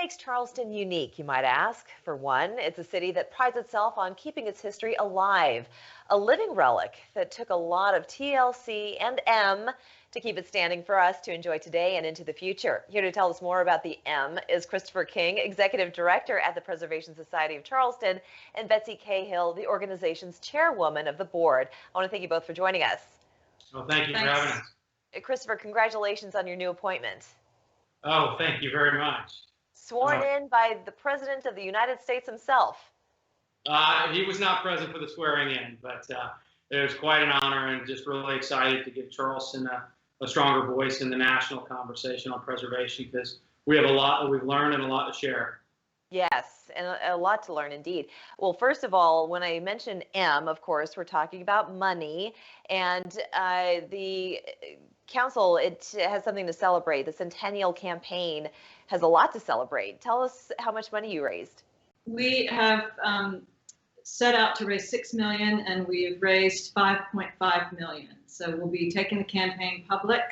makes Charleston unique, you might ask? For one, it's a city that prides itself on keeping its history alive, a living relic that took a lot of TLC and M to keep it standing for us to enjoy today and into the future. Here to tell us more about the M is Christopher King, Executive Director at the Preservation Society of Charleston, and Betsy Cahill, the organization's chairwoman of the board. I want to thank you both for joining us. Well, thank you for having us. Christopher, congratulations on your new appointment. Oh, thank you very much. Sworn in by the President of the United States himself. He was not present for the swearing in, but it was quite an honor, and just really excited to give Charleston a stronger voice in the national conversation on preservation, because we have a lot that we've learned and a lot to share. Yes, and a lot to learn indeed. Well, first of all, when I mention M, of course, we're talking about money, and the council, it has something to celebrate. The Centennial Campaign has a lot to celebrate. Tell us how much money you raised. We have set out to raise $6 million, and we have raised $5.5 million. So we'll be taking the campaign public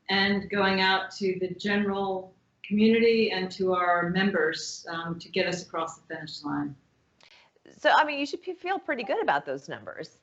and going out to the general community and to our members to get us across the finish line. So, I mean, you should feel pretty good about those numbers.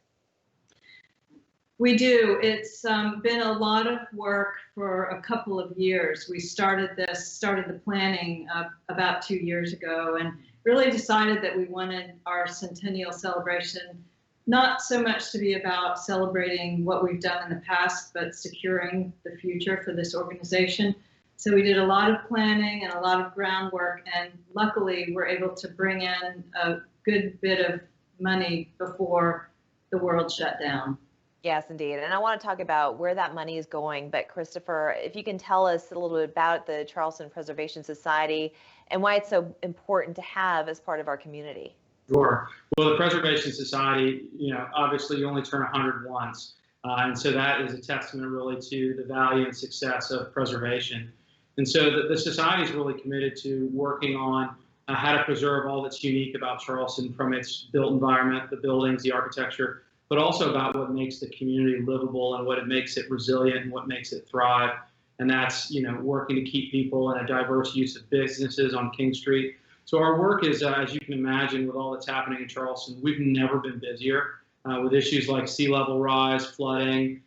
We do. It's been a lot of work for a couple of years. We started the planning about 2 years ago, and really decided that we wanted our centennial celebration not so much to be about celebrating what we've done in the past, but securing the future for this organization. So we did a lot of planning and a lot of groundwork, and luckily we're able to bring in a good bit of money before the world shut down. Yes, indeed. And I want to talk about where that money is going. But Christopher, if you can tell us a little bit about the Charleston Preservation Society and why it's so important to have as part of our community. Sure. Well, the Preservation Society, obviously you only turn 100 once. And so that is a testament really to the value and success of preservation. And so the society is really committed to working on how to preserve all that's unique about Charleston, from its built environment, the buildings, the architecture, but also about what makes the community livable and what makes it resilient and what makes it thrive. And that's, working to keep people in a diverse use of businesses on King Street. So our work is, as you can imagine, with all that's happening in Charleston, we've never been busier with issues like sea level rise, flooding,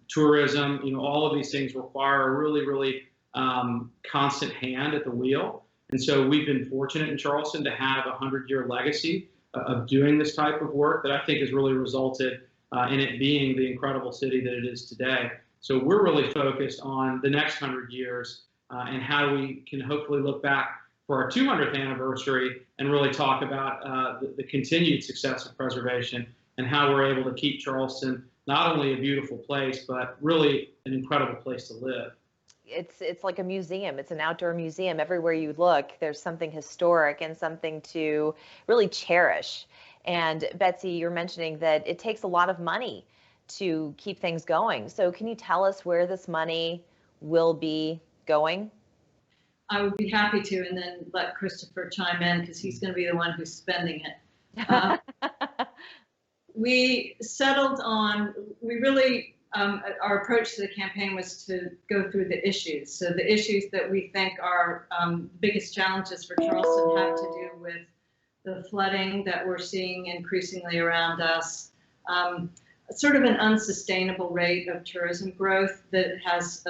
tourism. All of these things require a really, really constant hand at the wheel. And so we've been fortunate in Charleston to have a 100-year legacy of doing this type of work that I think has really resulted in it being the incredible city that it is today. So we're really focused on the next 100 years and how we can hopefully look back for our 200th anniversary and really talk about the continued success of preservation and how we're able to keep Charleston not only a beautiful place, but really an incredible place to live. It's like a museum. It's an outdoor museum. Everywhere you look, there's something historic and something to really cherish. And Betsy, you're mentioning that it takes a lot of money to keep things going. So can you tell us where this money will be going? I would be happy to, and then let Christopher chime in, because he's going to be the one who's spending it. We settled on, our approach to the campaign was to go through the issues. So the issues that we think are biggest challenges for Charleston have to do with the flooding that we're seeing increasingly around us, sort of an unsustainable rate of tourism growth that has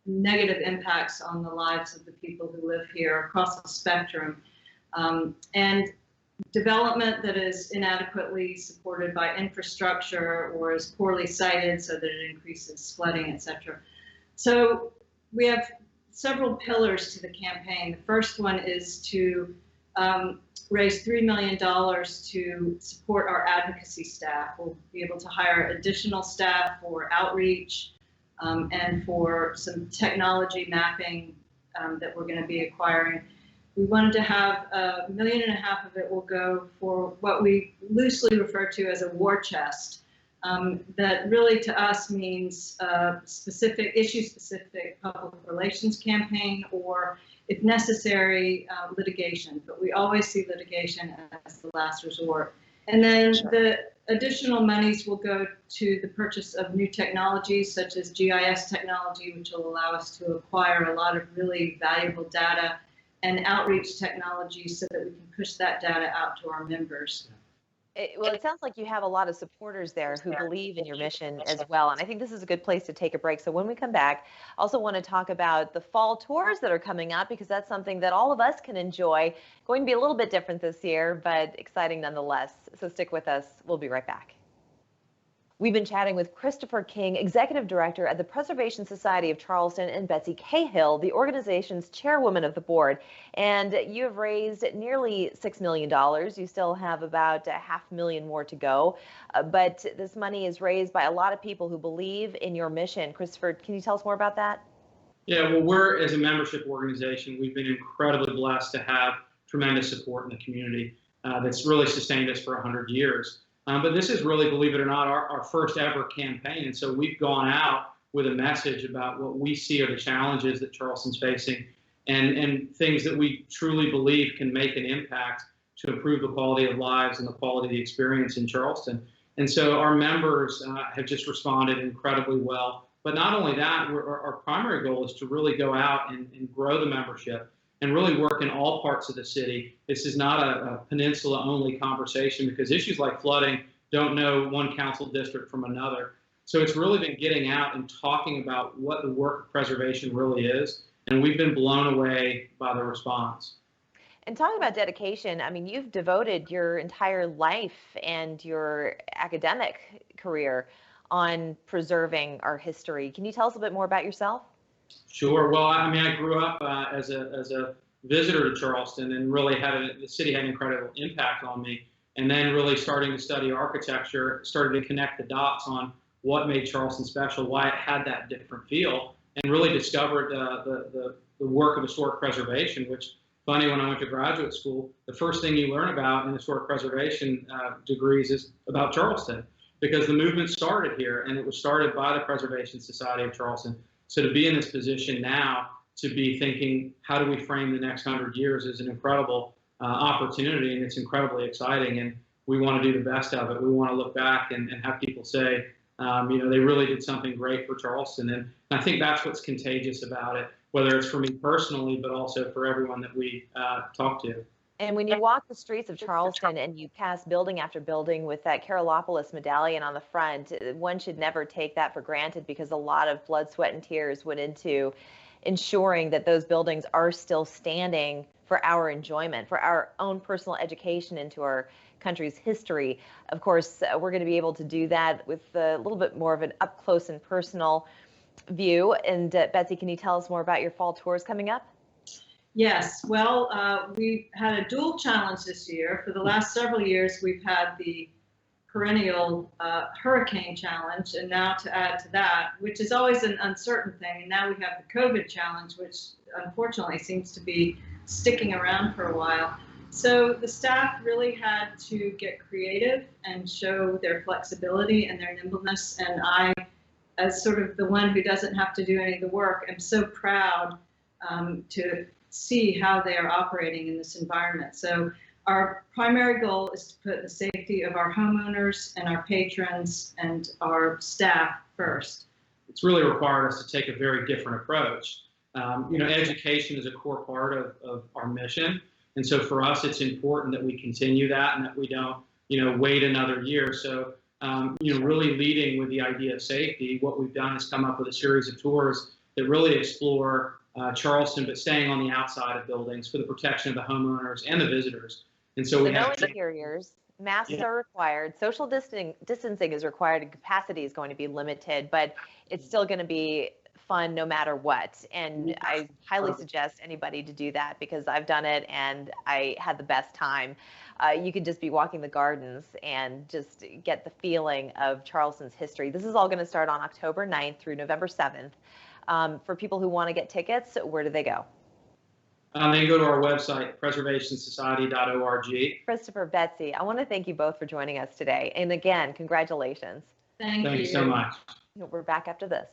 negative impacts on the lives of the people who live here across the spectrum, and development that is inadequately supported by infrastructure or is poorly sited so that it increases flooding, etc. So we have several pillars to the campaign. The first one is to raise $3 million to support our advocacy staff. We'll be able to hire additional staff for outreach and for some technology mapping that we're going to be acquiring. We wanted to have $1.5 million of it will go for what we loosely refer to as a war chest. That really to us means specific issue-specific public relations campaign, or if necessary, litigation. But we always see litigation as the last resort. And then the additional monies will go to the purchase of new technologies such as GIS technology, which will allow us to acquire a lot of really valuable data, and outreach technology so that we can push that data out to our members. Well, it sounds like you have a lot of supporters there who believe in your mission as well. And I think this is a good place to take a break. So when we come back, I also want to talk about the fall tours that are coming up, because that's something that all of us can enjoy. Going to be a little bit different this year, but exciting nonetheless. So stick with us. We'll be right back. We've been chatting with Christopher King, Executive Director at the Preservation Society of Charleston, and Betsy Cahill, the organization's chairwoman of the board. And you have raised nearly $6 million. You still have about $500,000 more to go. But this money is raised by a lot of people who believe in your mission. Christopher, can you tell us more about that? Yeah, well, we're, as a membership organization, we've been incredibly blessed to have tremendous support in the community that's really sustained us for 100 years. But this is really, believe it or not, our first ever campaign. And so we've gone out with a message about what we see are the challenges that Charleston's facing, and things that we truly believe can make an impact to improve the quality of lives and the quality of the experience in Charleston. And so our members have just responded incredibly well. But not only that, our primary goal is to really go out and grow the membership and really work in all parts of the city. This is not a peninsula-only conversation, because issues like flooding don't know one council district from another. So it's really been getting out and talking about what the work of preservation really is, and we've been blown away by the response. And talking about dedication, I mean, you've devoted your entire life and your academic career on preserving our history. Can you tell us a bit more about yourself? Sure. Well, I mean, I grew up as a visitor to Charleston, and really the city had an incredible impact on me. And then really starting to study architecture, started to connect the dots on what made Charleston special, why it had that different feel, and really discovered the work of historic preservation, which, funny, when I went to graduate school, the first thing you learn about in historic preservation degrees is about Charleston, because the movement started here, and it was started by the Preservation Society of Charleston. So to be in this position now, to be thinking, how do we frame the next 100 years, is an incredible opportunity, and it's incredibly exciting, and we want to do the best of it. We want to look back and have people say, you know, they really did something great for Charleston. And I think that's what's contagious about it, whether it's for me personally, but also for everyone that we talk to. And when you walk the streets of Charleston and you pass building after building with that Carolopolis medallion on the front, one should never take that for granted, because a lot of blood, sweat, and tears went into ensuring that those buildings are still standing for our enjoyment, for our own personal education into our country's history. Of course, we're going to be able to do that with a little bit more of an up close and personal view. And Betsy, can you tell us more about your fall tours coming up? Yes, well, we had a dual challenge this year. For the last several years, we've had the perennial hurricane challenge, and now to add to that, which is always an uncertain thing, and now we have the COVID challenge, which unfortunately seems to be sticking around for a while. So the staff really had to get creative and show their flexibility and their nimbleness, and I, as sort of the one who doesn't have to do any of the work, am so proud to see how they are operating in this environment. So our primary goal is to put the safety of our homeowners and our patrons and our staff first. It's really required us to take a very different approach. You know, education is a core part of our mission. And so for us, it's important that we continue that and that we don't, you know, wait another year. So, you know, really leading with the idea of safety, what we've done is come up with a series of tours that really explore Charleston, but staying on the outside of buildings for the protection of the homeowners and the visitors. And so we no have interiors, masks are required, social distancing is required, and capacity is going to be limited, but it's still going to be fun no matter what. And I highly suggest anybody to do that, because I've done it and I had the best time. You could just be walking the gardens and just get the feeling of Charleston's history. This is all going to start on October 9th through November 7th. For people who want to get tickets, where do they go? They can go to our website, preservationsociety.org. Christopher, Betsy, I want to thank you both for joining us today. And again, congratulations. Thank you. Thank you so much. We're back after this.